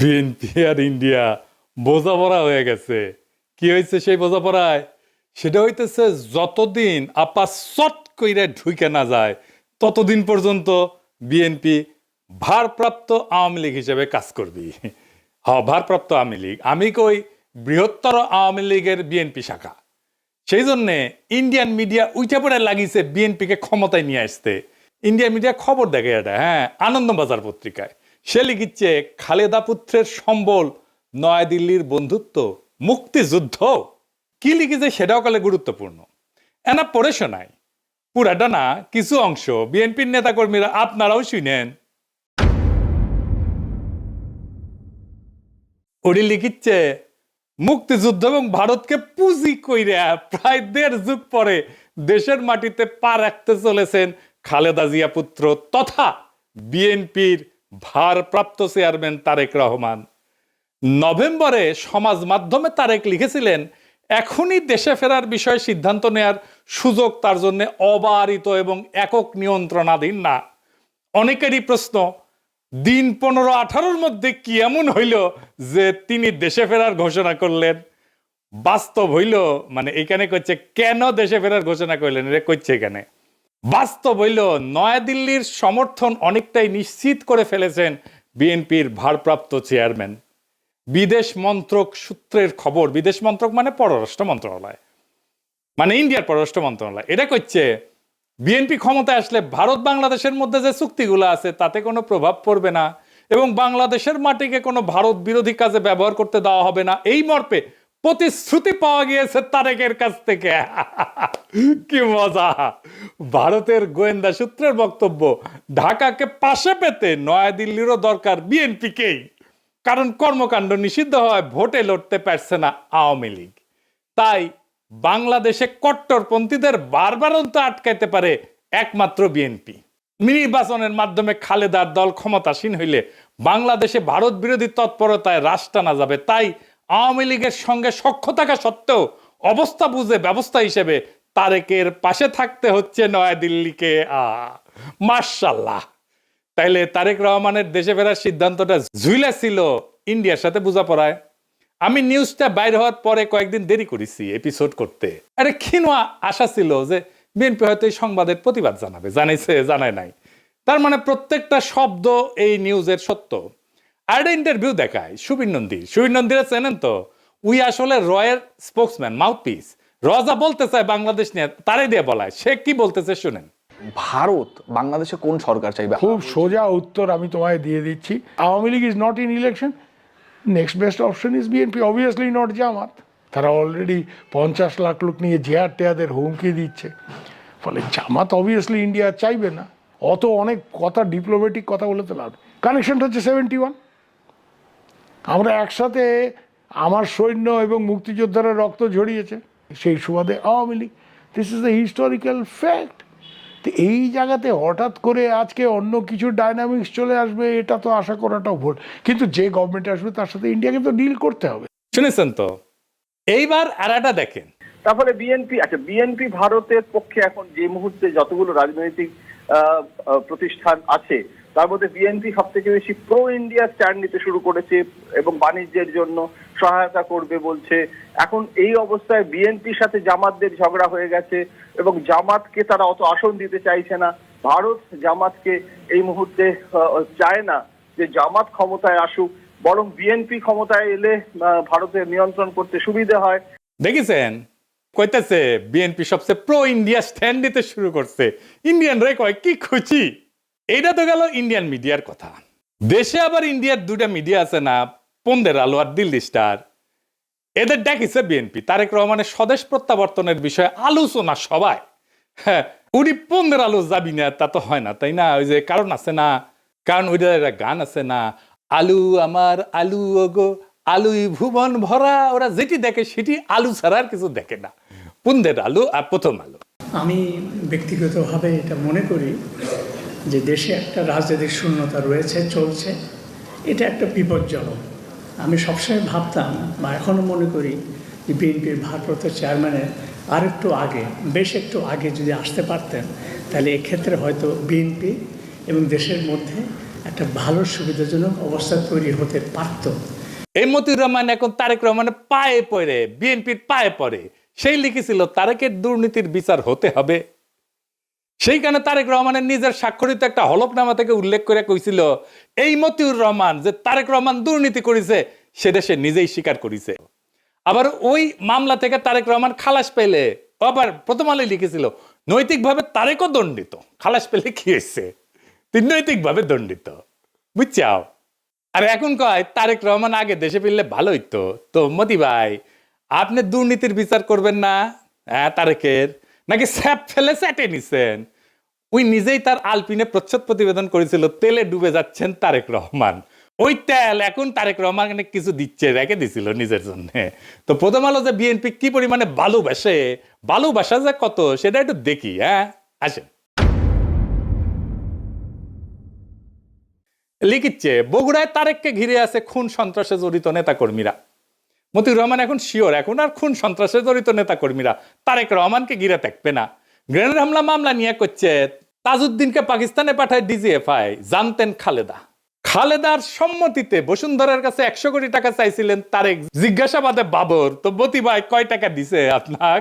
BNP আর India বোঝাপড়া হয়ে গেছে। কি হয়েছে সেই বোঝাপড়ায়? সেটা হইতেছে যতদিন আপা চট কইরা ঢুকে না যায় ততদিন পর্যন্ত বিএনপি ভারপ্রাপ্ত আওয়ামী লীগ হিসেবে কাজ করবি। হ্যাঁ, ভারপ্রাপ্ত আওয়ামী লীগ। আমি কই বৃহত্তর আওয়ামী লীগের বিএনপি শাখা। সেই জন্যে ইন্ডিয়ান মিডিয়া উইঠে পড়ে লাগিয়েছে বিএনপিকে ক্ষমতায় নিয়ে আসতে। ইন্ডিয়ান মিডিয়া খবর দেখে এটা, হ্যাঁ, আনন্দবাজার পত্রিকায় সে লিখিচ্ছে খালেদা পুত্রের সম্বল নয়াদিল্লির বন্ধুত্ব মুক্তিযুদ্ধ। কি লিখেছে সেটাও কালে গুরুত্বপূর্ণ। এনা পড়ে শোনায়, পুরাটা না, কিছু অংশ বিএনপির নেতাকর্মীরা আপনারাও শুনেন। ওটি লিখিচ্ছে মুক্তিযুদ্ধ এবং ভারতকে পুঁজি কইরা প্রায় ১.৫ যুগ পরে দেশের মাটিতে পা রাখতে চলেছেন খালেদা জিয়া পুত্র তথা বিএনপির ভারপ্রাপ্ত চেয়ারম্যান তারেক রহমান। নভেম্বরে সমাজ মাধ্যমে তারেক লিখেছিলেন, এখনই দেশে ফেরার বিষয়ে সিদ্ধান্ত নেয়ার সুযোগ তার জন্য অবারিত এবং একক নিয়ন্ত্রণাধীন না। অনেকেরই প্রশ্ন, দিন ১৫-১৮-র মধ্যে কি এমন হইল যে তিনি দেশে ফেরার ঘোষণা করলেন? বাস্তব হইল, মানে এখানে কইছে কেন দেশে ফেরার ঘোষণা করলেন, এটা কইছে এখানে। বাস্তব হইল নয়াদিল্লির সমর্থন অনেকটাই নিশ্চিত করে ফেলেছেন বিএনপির ভারপ্রাপ্ত চেয়ারম্যান। বিদেশ মন্ত্রক সূত্রের খবর, বিদেশ মন্ত্রক মানে পররাষ্ট্র মন্ত্রণালয়, মানে ইন্ডিয়ার পররাষ্ট্র মন্ত্রণালয়, এটা কইছে বিএনপি ক্ষমতায় আসলে ভারত বাংলাদেশের মধ্যে যে চুক্তিগুলো আছে তাতে কোনো প্রভাব পড়বে না এবং বাংলাদেশের মাটিকে কোনো ভারত বিরোধী কাজে ব্যবহার করতে দেওয়া হবে না, এই মর্মে প্রতিশ্রুতি পাওয়া গিয়েছে তারেকের কাছ থেকে। কি মজা! ভারতের গোয়েন্দা সূত্রের বক্তব্য, ঢাকাকে পাশে পেতে নয়াদিল্লিরও দরকার বিএনপিকেই, কারণ কর্মকাণ্ড নিষিদ্ধ হয়, ভোটে লড়তে পারছে না আওয়ামী লীগ। তাই বাংলাদেশে কট্টরপন্থীদের বারবারন্ত আটকাইতে পারে একমাত্র বিএনপি। নির্বাচনের মাধ্যমে খালেদার দল ক্ষমতাসীন হইলে বাংলাদেশে ভারত বিরোধী তৎপরতায় রাশ টানা যাবে। তাই আওয়ামী লীগের সঙ্গে সখ্য থাকা সত্ত্বেও অবস্থা বুঝে ব্যবস্থা হিসেবে তারেকের পাশে থাকতে হচ্ছে নয়াদিল্লিকে। মাশাআল্লাহ! তাইলে তারেক রহমানের দেশে ফেরার সিদ্ধান্তটা ঝুইলা ছিল ইন্ডিয়ার সাথে বোঝাপড়ায়। আমি নিউজটা বাইর হওয়ার পরে কয়েকদিন দেরি করেছি এপিসোড করতে। আরে ক্ষীণ আশা ছিল যে বিএনপি হয়তো এই সংবাদের প্রতিবাদ জানাবে, জানাইছে, জানায় নাই। তার মানে প্রত্যেকটা শব্দ এই নিউজের সত্য। আর একটা ইন্টারভিউ দেখায় সুবীর নন্দীরা চেনেন তো, উই আসলে রয়ের স্পোক্সম্যান, মাউথপিস। রজা বলতে চায় বাংলাদেশ নিয়ে, তারাই দিয়ে বলায়। সে কি বলতেছে শুনেন। ভারত বাংলাদেশে কোন সরকার চাইবে? খুব সোজা উত্তর আমি তোমায় দিয়ে দিচ্ছি। Awami League is not in election, next best option is BNP, obviously not Jamaat. তারা অলরেডি ৫০ লাখ লোক নিয়ে জেহাদ টেয়াদের হুমকি দিচ্ছে। ফলে জামাত অবভিয়াসলি ইন্ডিয়া চাইবে না। অত অনেক কথা, ডিপ্লোম্যাটিক কথা বলে তো লাভ। কানেকশনটা হচ্ছে 71। আমরা একসাথে, আমার সৈন্য এবং মুক্তিযোদ্ধারা রক্ত ঝরিয়েছে, সেই সুবাদে Awami League. This is the historical fact. তো এই জায়গাতে হঠাৎ করে আজকে অন্য কিছু ডাইনামিক্স চলে আসবে, এটা তো আশা করাটাও ভুল। কিন্তু যে গভর্নমেন্ট আসবে তার সাথে ইন্ডিয়াকে তো ডিল করতে হবে। শুনেছেন তো? এইবার আর একটা দেখেন। তারপরে বিএনপি ভারতের পক্ষে এখন যে মুহূর্তে যতগুলো রাজনৈতিক প্রতিষ্ঠান আছে তার মধ্যে বিএনপি সব থেকে বেশি প্রো ইন্ডিয়া স্ট্যান্ড নিতে শুরু করেছে এবং বাণিজ্যের জন্য সহায়তা করবে বলছে। এখন এই অবস্থায় বিএনপির সাথে জামাতদের ঝগড়া হয়ে গেছে এবং জামাতকে তারা অত আসন দিতে চাইছে না। ভারত জামাতকে এই মুহূর্তে চায় না যে জামাত ক্ষমতায় আসুক, বরং বিএনপি ক্ষমতায় এলে ভারতের নিয়ন্ত্রণ করতে সুবিধা হয়। দেখেছেন, কইতেছে বিএনপি সবচেয়ে প্রো ইন্ডিয়া স্ট্যান্ড নিতে শুরু করছে। ইন্ডিয়ান রে কয় কি খুশি। এইটা তো গেল ইন্ডিয়ান মিডিয়ার কথা। দেশে আবার ইন্ডিয়ার দুটা মিডিয়া আছে না, পন্দের আলো আর দিল্লি স্টার। এদের ডাকিছে বিএনপি তারেক রহমানের স্বদেশ প্রত্যাবর্তনের বিষয়ে আলোচনা সবাই। হ্যাঁ, উনি পন্দের আলো যাবি না তা তো হয় না, তাই না? ওই যে কারণ আছে না, কারণ ওইটার গান আছে না, আলু আমার আলু ওগো আলুই ভুবন ভরা। ওরা যেটি দেখে সেটি আলু ছাড়া আর কিছু দেখে না। পন্দের আলু আর প্রথম আলো। আমি ব্যক্তিগতভাবে এটা মনে করি যে দেশে একটা রাজনৈতিক শূন্যতা রয়েছে, চলছে, এটা একটা বিপজ্জনক। আমি সবসময় ভাবতাম বা এখনও মনে করি যে বিএনপির ভারপ্রাপ্ত চেয়ারম্যানের আরেকটু আগে, বেশ একটু আগে যদি আসতে পারতেন তাহলে এক্ষেত্রে হয়তো বিএনপি এবং দেশের মধ্যে একটা ভালো সুবিধাজনক অবস্থা তৈরি হতে পারত। এই মতিউর রহমান এখন তারেক রহমানের পায়ে পড়ে, বিএনপির পায়ে পড়ে, সেই লিখেছিল তারেকের দুর্নীতির বিচার হতে হবে। সেইখানে তারেক রহমানের নিজের স্বাক্ষরিত একটা হলফনামা থেকে উল্লেখ করে কইছিল এই মতিউর রহমান যে তারেক রহমান দুর্নীতি করেছে সেটা সে নিজেই স্বীকার করেছে। আবার ওই মামলা থেকে তারেক রহমান খালাস পেলে আবার প্রথম আলোয় লিখেছিল নৈতিকভাবে তারেকও দণ্ডিত। খালাস পেলে কি হয়েছে, তুই নৈতিকভাবে দণ্ডিত, বুঝছাও। আর এখন কয় তারেক রহমান আগে দেশে ফিরলে ভালো হইতো। তো মতি ভাই, আপনি দুর্নীতির বিচার করবেন না? হ্যাঁ, তারেকের নাকি স্যাপ ফেলে স্যাটে নিছেন? ওই নিজেই তার আলপিনে প্রচ্ছদ প্রতিবেদন করেছিল তেলে ডুবে যাচ্ছেন তারেক রহমান। ওই তেল এখন তারেক রহমান কিছু দিচ্ছে, রেখে দিছিল নিজের জন্য। তো প্রথম আলো যে বিএনপি কি পরিমাণে ভালোবাসে, ভালোবাসা যে কত সেটা একটু দেখি। হ্যাঁ, আসেন। লিখিচ্ছে বগুড়ায় তারেককে ঘিরে আছে খুন সন্ত্রাসে জড়িত নেতাকর্মীরা। মতিউর রহমান এখন শিওর এখন আর খুন সন্ত্রাসে জড়িত নেতাকর্মীরা তারেক রহমানকে ঘিরে থাকবে না। গ্রেনেড হামলা মামলা নিয়ে করছে তাজউদ্দিনকে পাকিস্তানে পাঠায় ডিজিএফআই। জানতেন খালেদার সম্মতিতে বসুন্ধরার কাছে 100 কোটি টাকা চাইছিলেন তারেক। জিজ্ঞাসাবাদে বাবর তো মতি ভাই কয় টাকা দিছে আপনার?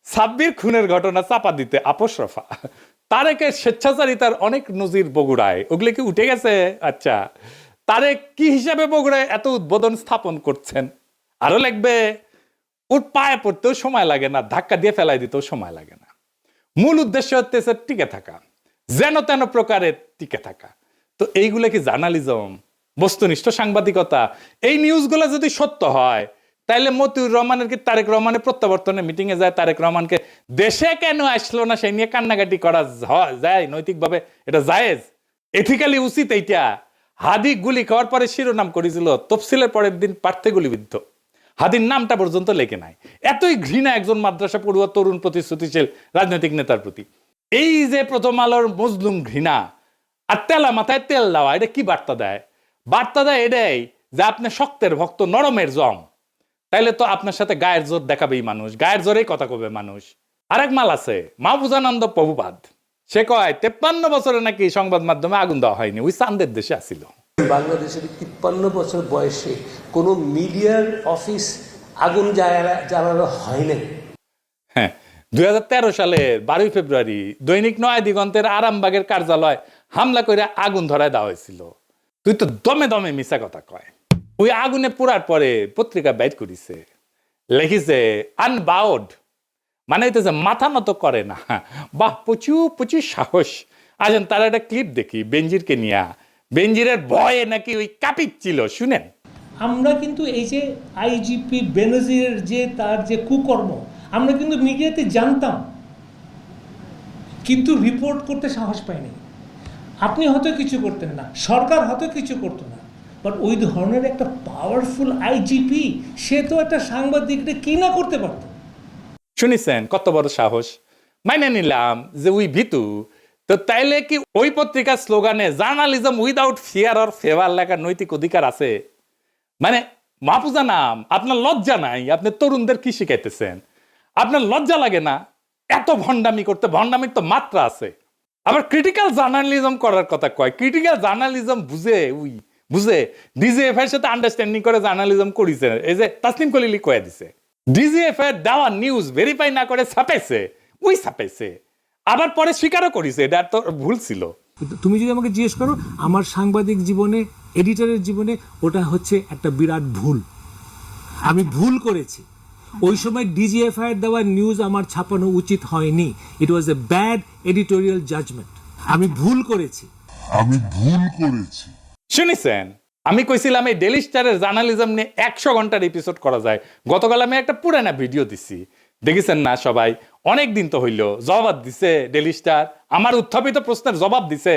সাব্বির খুনের ঘটনা চাপা দিতে আপোস রফা। তারেকের স্বেচ্ছাচারিতার অনেক নজির বগুড়ায়, ওগুলো কি উঠে গেছে? আচ্ছা, তারেক কি হিসাবে বগুড়ায় এত উদ্বোধন স্থাপন করছেন? আরো লাগবে, ওর পায়ে পড়তেও সময় লাগে না, ধাক্কা দিয়ে ফেলাই দিতেও সময় লাগে না। মূল উদ্দেশ্য হচ্ছে টিকে থাকা, যেন তেন প্রকারে টিকে থাকা। তো এইগুলো কি জার্নালিজম, বস্তুনিষ্ঠ সাংবাদিকতা? এই নিউজগুলো যদি সত্য হয় তাহলে মতিউর রহমানের কি তারেক রহমানের প্রত্যাবর্তনে মিটিং এ যায় তারেক রহমানকে দেশে কেন আসলো না সেই নিয়ে কান্নাকাটি করা যায়? নৈতিকভাবে এটা জায়েজ, এথিক্যালি উচিত এইটা? হাদি গুলি খাওয়ার পরে শিরোনাম করেছিল তফসিলের পরের দিন প্রার্থী গুলিবিদ্ধ। হাদির নামটা পর্যন্ত লেখে নাই। এতই ঘৃণা একজন মাদ্রাসা পড়ুয়া তরুণ প্রতিশ্রুতিশীল রাজনৈতিক নেতার প্রতি। এই যে প্রথম আলোর মজলুম ঘৃণা আর তেলা মাথায় তেল দেওয়া, এটা কি বার্তা দেয়? বার্তা দেয় এটাই যে আপনি শক্তের ভক্ত, নরমের জম। তাইলে তো আপনার সাথে গায়ের জোর দেখাবেই মানুষ, গায়ের জোরেই কথা কবে মানুষ। আরেক মাল আছে মাহফুজানন্দ প্রভুপাদ, সে কয় 53 বছরে নাকি সংবাদ মাধ্যমে আগুন দেওয়া হয়নি, ওই চান্দের দেশে আসিল। বাংলাদেশের 53 বছর বয়সে কোনো মিডিয়ার অফিস আগুন জ্বালানো হয় নাই। হ্যাঁ, 2013 সালের 12 ফেব্রুয়ারি দৈনিক নয়া দিগন্তের আরামবাগের কার্যালয় হামলা করে আগুন ধরায় দেওয়া হয়েছিল। তুই তো দমে দমে মিশা কথা কয়। ওই আগুনে পোড়ার পরে পত্রিকা বাইট করিছে, লিখিছে আনবাউড, মানে হইতেছে মাথা নত করে না। বাহ, প্রচুর সাহস। আসেন তার একটা ক্লিপ দেখি বেনজিরকে নিয়ে। বেনজিরের ভয়ে নাকি ওই কাঁপিচ্ছিল, শুনেন। আমরা কিন্তু এই যে আইজিপি বেনজিরের যে তার যে কুকর্ম আমরা কিন্তু মিডিয়াতে জানতাম, কিন্তু রিপোর্ট করতে সাহস পাইনি। আপনি হয়তো কিছু করতেন না, সরকার হয়তো কিছু করতো না, বাট ওই ধরনের একটা পাওয়ারফুল আইজিপি সে তো একটা সাংবাদিককে কি না করতে পারত। শুনিছেন কত বড় সাহস? মাইনে নিলাম যে ওই ভিতু, তো তাইলে কি ওই পত্রিকার স্লোগানে journalism without fear or favour লেখার নৈতিক অধিকার আছে? মানে মাহফুজা নাম, আপনার লজ্জা নাই? আপনি তরুণদের কি শিখাইতেছেন? আপনার লজ্জা লাগে না এত ভণ্ডামি করতে? ভণ্ডামির তো মাত্রা আছে। আবার ক্রিটিক্যাল জার্নালিজম করার কথা কয়। ক্রিটিক্যাল জার্নালিজম বুঝে ডিজিএফ এর সাথে আন্ডারস্ট্যান্ডিং করে জার্নালিজম করেছে। এই যে তাসনিম খলিলি কয়ে দিছে ডিজিএফ এর দেওয়া নিউজ ভেরিফাই না করে ছাপাইছে, আবার পরে স্বীকারও করেছে এটা তো ভুল ছিল। তুমি যদি আমাকে জিজ্ঞেস করো আমার সাংবাদিক জীবনে, এডিটরের জীবনে ওটা হচ্ছে একটা বিরাট ভুল। আমি ভুল করেছি। ওই সময় ডিজিএফআই এর দেওয়া নিউজ আমার ছাপানো উচিত হয়নি। ইট ওয়াজ এ ব্যাড এডিটোরিয়াল জাজমেন্ট। আমি ভুল করেছি। শুনেছেন, আমি কইছিলাম এই ডেইলি স্টারের জার্নালিজম নিয়ে 100 ঘন্টার এপিসোড করা যায়। গতকাল আমি একটা পুরানা ভিডিও দিছি, দেখেছেন না সবাই? অনেক দিন তো হইল। জবাব দিছে ডেইলি স্টার, আমার উত্থাপিত প্রশ্নের জবাব দিছে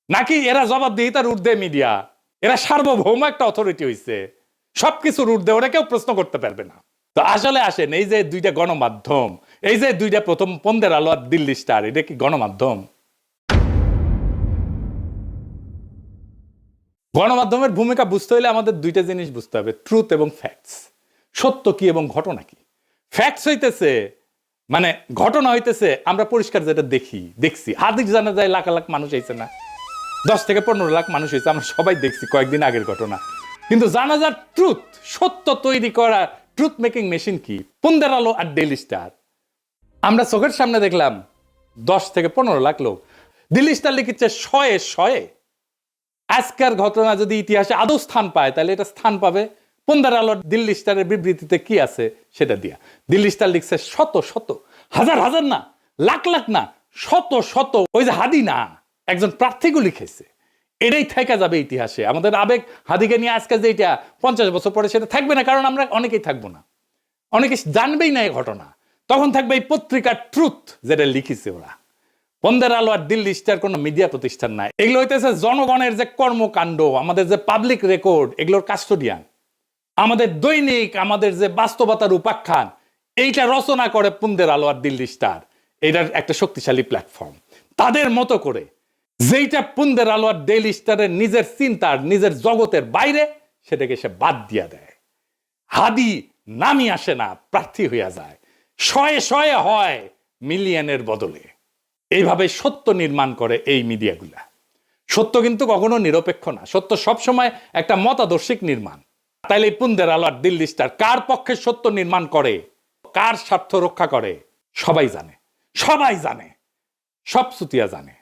নাকি এরা জবাব দিয়ে তার ঊর্ধ্বে মিডিয়া? এরা সার্বভৌম একটা অথরিটি হইছে, সবকিছুর ঊর্ধ্বে, ওরা কেউ প্রশ্ন করতে পারবে না। তো আসলে আসেন, এই যে দুইটা গণমাধ্যম, এই যে দুইটা প্রথম পন্দের আলো আর দিল্লি স্টার, এটা কি গণমাধ্যম? গণমাধ্যমের ভূমিকা বুঝতে হলে আমাদের দুইটা জিনিস বুঝতে হবে, ট্রুথ এবং ফ্যাক্টস। সত্য কি এবং ঘটনা কি। ফ্যাক্টস হইতেছে মানে ঘটনা হইতেছে আমরা পরিষ্কার যেটা দেখছি। হাদিস জানা যায় লাখ লাখ মানুষ আইছে না, 10 থেকে 15 লাখ মানুষ হয়েছে, আমরা সবাই দেখছি, কয়েকদিন আগের ঘটনা। কিন্তু জানাজার ট্রুথ, সত্য তৈরি করা ট্রুথ মেকিং মেশিন কি? পুন্দের আলো আর ডেইলি স্টার। আমরা চোখের সামনে দেখলাম 10 থেকে 15 লাখ লোক। দিল্লি স্টার লিখেছে শয়ে শয়ে। আজকের ঘটনা যদি ইতিহাসে আদৌ স্থান পায়, তাহলে এটা স্থান পাবে পুন্দের আলো দিল্লি স্টারের বিবৃতিতে কি আছে সেটা দিয়া। দিল্লি স্টার লিখছে শত শত, হাজার হাজার না, লাখ লাখ না, শত শত। ওই যে হাদি না, একজন প্রার্থীকে লিখেছে। এটাই থেকে যাবে ইতিহাসে। আমাদের আবেগ হাদিকে নিয়ে আজকে যে এটা 50 বছর পরে সেটা থাকবে না, কারণ আমরা অনেকেই থাকবো না, অনেকে জানবেই না এই ঘটনা। তখন থাকবে এই পত্রিকার ট্রুথ, যেটা লিখেছে ওরা। পুন্দের আলো আর দিল্লি স্টার কোনো মিডিয়া প্রতিষ্ঠান নাই, এগুলো হইতেছে জনগণের যে কর্মকাণ্ড, আমাদের যে পাবলিক রেকর্ড, এগুলোর কাস্টোডিয়ান। আমাদের দৈনিক, আমাদের যে বাস্তবতার উপাখ্যান, এইটা রচনা করে পুন্দের আলো আর দিল্লি স্টার। এটার একটা শক্তিশালী প্ল্যাটফর্ম। তাদের মতো করে যেইটা পুন্দের আলো আর ডেইলি স্টারের নিজের চিন্তার, নিজের জগতের বাইরে, সেটাকে সে বাদ দিয়া দেয়। হাদি নামি আসে না, প্রার্থী হইয়া যায়। শয়ে শয়ে হয় মিলিয়নের বদলে। এইভাবে সত্য নির্মাণ করে এই মিডিয়াগুলা। সত্য কিন্তু কখনো নিরপেক্ষ না, সত্য সবসময় একটা মতাদর্শিক নির্মাণ। তাইলে পুন্দের আলো আর দিল্লি স্টার কার পক্ষে সত্য নির্মাণ করে, কার স্বার্থ রক্ষা করে, সবাই জানে, সবাই জানে, সব সুতিয়া জানে।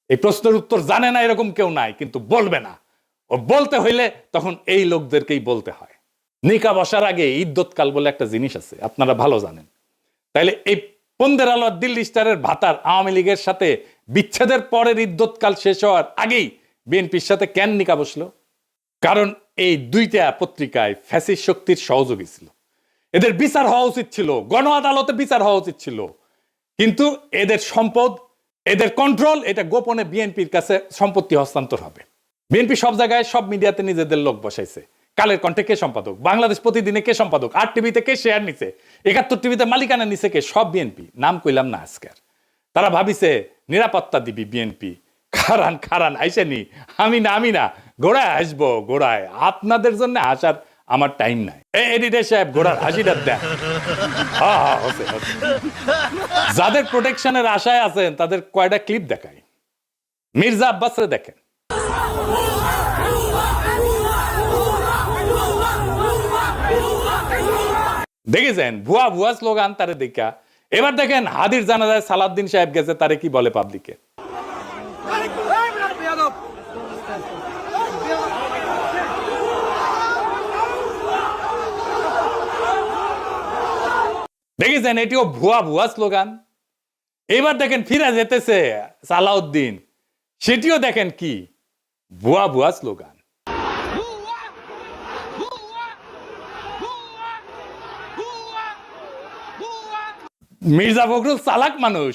এই প্রশ্নের উত্তর জানে না এরকম কেউ নাই, কিন্তু বলবে না। ও বলতে হইলে তখন এই লোকদেরকেই বলতে হয়। নিকা বসার আগে ইদ্যৎকাল বলে একটা জিনিস আছে, আপনারা ভালো জানেন। তাইলে এই পুন্দের আলো আর দিল্লি স্টারের ভাতার আওয়ামী লীগের সাথে বিচ্ছেদের পরের ইদ্যৎকাল শেষ হওয়ার আগেই বিএনপির সাথে কেন নিকা বসলো? কারণ এই দুইটা পত্রিকায় ফ্যাসিস্ট শক্তির সহযোগী ছিল। এদের বিচার হওয়া উচিত ছিল, গণ আদালতে বিচার হওয়া উচিত ছিল। কিন্তু এদের সম্পদ, এদের কন্ট্রোল, এটা গোপনে বিএনপির কাছে সম্পত্তি হস্তান্তর হবে। বিএনপি সব জায়গায়, সব মিডিয়াতে নিজেদের লোক বসাইছে। কালের কণ্ঠে কে সম্পাদক, বাংলাদেশ প্রতিদিনে কে সম্পাদক, 8 টিভিতে কে শেয়ার নিছে, 71 টিভিতে মালিকানা নিছে কে, সব বিএনপি। নাম কইলাম না আজকের। তারা ভাবিছে নিরাপত্তা দিবি বিএনপি। খারান খারান আইসেনি, আমি না ঘোড়ায় আসবো, ঘোড়ায়। আপনাদের জন্য আসার আমার টাইম নাই। এডিটর সাহেব ঘোড়ার হাসিটা দেন। যাদের প্রোটেকশনের আশায় আছেন তাদের কয়টা ক্লিপ দেখায়। মির্জা আব্বাসরে দেখেন। দেখেছেন ভুয়া ভুয়া স্লোগান তারে দেখা। এবার দেখেন হাদির জানাজায় সালাউদ্দিন সাহেব গেছে, তারে কি বলে পাবলিকে। দেখেছেন এটিও ভুয়া ভুয়া স্লোগান। এবার দেখেন ফিরে যেতেছে সালাউদ্দিন, সেটিও দেখেন কি ভুয়া ভুয়া স্লোগান। মির্জা ফখরুল চালাক মানুষ,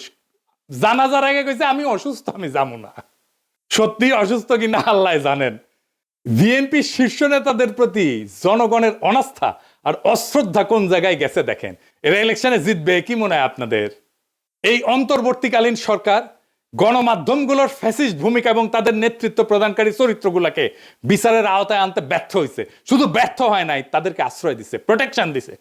জানাজার আগে কইছে আমি অসুস্থ, আমি যাবো না। সত্যি অসুস্থ কিনা আল্লাহ জানেন। বিএনপি শীর্ষ নেতাদের প্রতি জনগণের অনাস্থা আর অশ্রদ্ধা কোন জায়গায় গেছে দেখেন। এরা ইলেকশনে জিতবে কি মনে হয় আপনাদের? এই অন্তর্বর্তীকালীন সরকার গণমাধ্যমগুলোর ফ্যাসিস্ট ভূমিকা এবং তাদের নেতৃত্ব প্রদানকারী চরিত্রগুলোকে বিচারের আওতায় আনতে ব্যর্থ হয়েছে। শুধু ব্যর্থ হয় নাই, তাদেরকে আশ্রয় দিছে, প্রোটেকশন দিছে,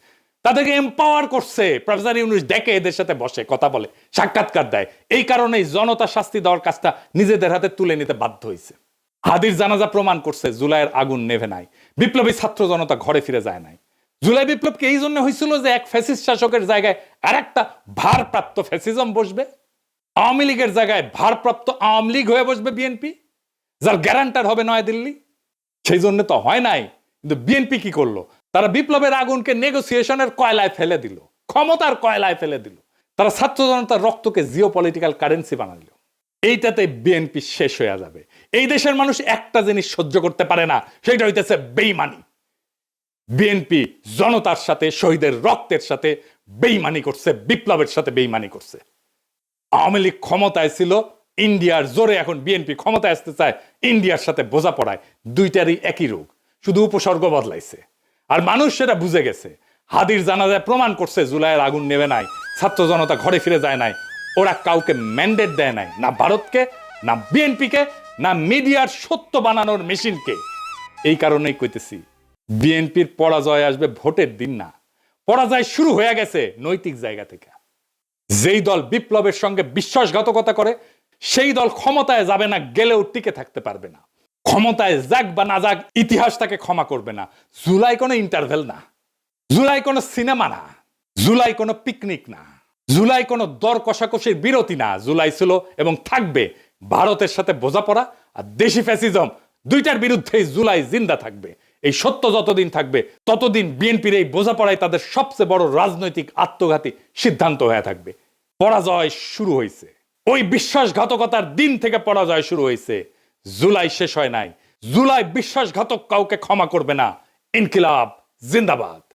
তাদেরকে এম্পাওয়ার করছে। প্রফেসর ইউনূস ডেকে এদের সাথে বসে কথা বলে, সাক্ষাৎকার দেয়। এই কারণেই জনতা শাস্তি দেওয়ার কাজটা নিজেদের হাতে তুলে নিতে বাধ্য হয়েছে। হাদির জানাজা প্রমাণ করছে জুলাইয়ের আগুন নেভে নাই, বিপ্লবী ছাত্র জনতা ঘরে ফিরে যায় নাই। জুলাই বিপ্লবকে এই জন্য হয়েছিল যে এক ফ্যাসিস্ট শাসকের জায়গায় আর একটা ভারপ্রাপ্ত ফ্যাসিজম বসবে। আওয়ামী লীগের জায়গায় ভারপ্রাপ্ত আওয়ামী লীগ হয়ে বসবে বিএনপি, যার গ্যারান্টার হবে নয়াদিল্লি। সেই জন্য তো হয় নাই। কিন্তু বিএনপি কি করলো? তারা বিপ্লবের আগুনকে নেগোসিয়েশনের কয়লায় ফেলে দিল, ক্ষমতার কয়লায় ফেলে দিল। তারা ছাত্র জনতার রক্তকে জিও পলিটিক্যাল কারেন্সি বানাইল। এইটাতে বিএনপি শেষ হয়ে যাবে। এই দেশের মানুষ একটা জিনিস সহ্য করতে পারে না, সেটা হইতেছে বেইমানি। বিএনপি জনতার সাথে, শহীদের রক্তের সাথে বেইমানি করছে, বিপ্লবের সাথে বেইমানি করছে। আওয়ামী লীগ ক্ষমতায় ছিল ইন্ডিয়ার জোরে, এখন বিএনপি ক্ষমতায় আসতে চায় ইন্ডিয়ার সাথে বোঝাপড়ায়। দুইটারই একই রোগ, শুধু উপসর্গ বদলাইছে। আর মানুষ সেটা বুঝে গেছে। হাদির জানাজায় প্রমাণ করছে জুলাইয়ের আগুন নেবে নাই, ছাত্র জনতা ঘরে ফিরে যায় নাই। ওরা কাউকে ম্যান্ডেট দেয় নাই, না ভারতকে, না বিএনপিকে, না মিডিয়ার সত্য বানানোর মেশিনকে। এই কারণেই কইতেছি বিএনপির পরাজয় আসবে ভোটের দিন না, পরাজয় শুরু হয়ে গেছে নৈতিক জায়গা থেকে। যেই দল বিপ্লবের সঙ্গে বিশ্বাসঘাতকতা করে সেই দল ক্ষমতায় যাবে না, গেলেও টিকে থাকতে পারবে না। ক্ষমতায় যাক বা না যাক, ইতিহাস তাকে ক্ষমা করবে না। জুলাই কোনো ইন্টারভেল না, জুলাই কোনো সিনেমা না, জুলাই কোনো পিকনিক না, জুলাই কোনো দর কষাকষির বিরতি না। জুলাই ছিল এবং থাকবে ভারতের সাথে বোঝাপড়া আর দেশি ফ্যাসিজম, দুইটার বিরুদ্ধেই জুলাই জিন্দা থাকবে। এই সত্য যতদিন থাকবে ততদিন বিএনপির এই বোঝাপড়াই তাদের সবচেয়ে বড় রাজনৈতিক আত্মঘাতী সিদ্ধান্ত হয়ে থাকবে। পরাজয় শুরু হয়েছে, ওই বিশ্বাসঘাতকতার দিন থেকে পরাজয় শুরু হয়েছে। জুলাই শেষ হয় নাই। জুলাই বিশ্বাসঘাতক কাউকে ক্ষমা করবে না। ইনকিলাব জিন্দাবাদ।